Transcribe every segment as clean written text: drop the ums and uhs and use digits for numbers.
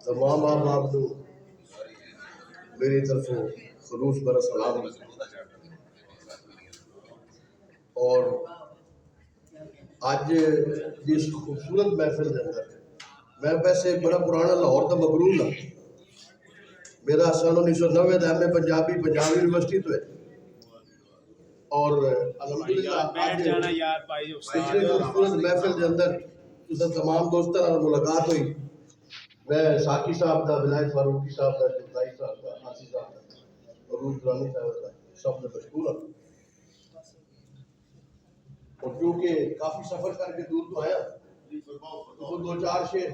तमाम आप को मेरी तरफ खलूस बर सलाम। और अज जिस खूबसूरत महफिल के अंदर मैं वैसे बड़ा पुराना लाहौर का मकरूल हाँ। मेरा सन 1990 का एम.ए. पंजाबी पंजाब यूनिवर्सिटी तो है। और अल्हम्दुलिल्लाह पिछले खूबसूरत महफिल के अंदर तुझे तमाम दोस्तों नाल मुलाकात हुई। मैं साकी साहब का, विलायत फारूकी साहब का, जुल्ताई साहब का, आसिफ साहब का, रूह दुरानी साहब का सब ने मशहूर हूँ। और क्योंकि काफी सफर करके दूर तो आया तो दो चार शेर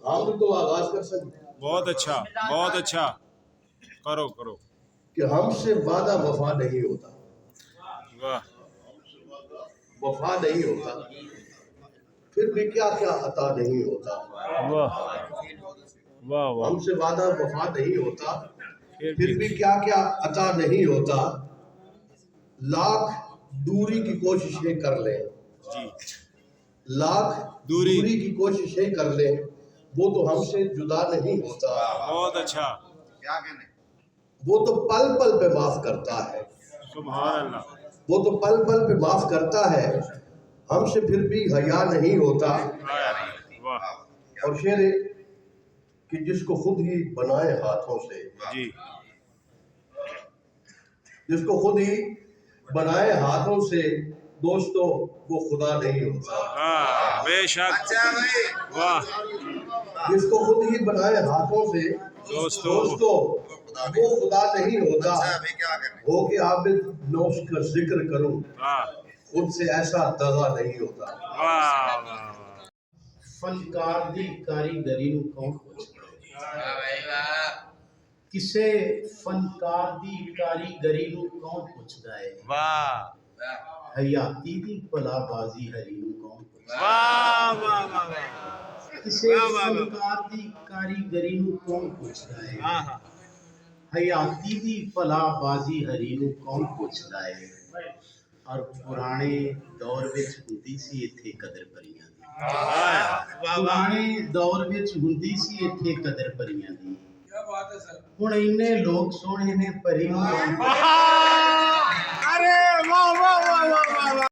हम तो आगाज कर सकते। बहुत अच्छा करो कि हमसे वादा वफा नहीं होता, वाह वफा नहीं होता, फिर भी क्या क्या अता नहीं होता। वाह वाह वाह हमसे वादा वफा नहीं होता, फिर भी क्या क्या अता नहीं होता। लाख दूरी की कोशिशें कर ले, जी लाख दूरी की कोशिशें कर ले, वो तो हमसे जुदा नहीं होता। बहुत अच्छा क्या कहने, वो तो पल पल पे माफ करता है, सुभान अल्लाह। वो तो पल पल पे माफ करता है, हमसे फिर भी हया नहीं होता। वाह और शेर है कि जिसको खुद ही बनाए हाथों से, जी जिसको खुद ही बनाए हाथों से, दोस्तों वो खुदा नहीं होता। बेशक अच्छा भाई, वाह जिसको खुद ही बनाए हाथों से, दोस्तों वो खुदा नहीं होता। अच्छा भाई क्या कहने, हो के आबिद नौश का जिक्र करूं, वाह खुद से ऐसा दगा नहीं होता। वाह फनकार दी कारीगरी नूं कौन पुछदा है? किसे फनकार दी कारीगरी नूं कौन पुछदा है? वाह हयाती दी भलाबाजी हरी नूं कौन पुछदा वाह वाह वाह है? किसे फनकार दी कारीगरी नूं कौन पुछदा है? हयाती दी भलाबाजी हरी नूं कौन पुछदा है? और पुराने दौर विच हुंदी सी इत्थे कदर भरियां दी। पुराने दौर विच हुंदी सी इत्थे कदर भरियां दी। हुण इन्ने लोग सोहणे ने परी नूं अरे वाह वाह वाह वाह वाह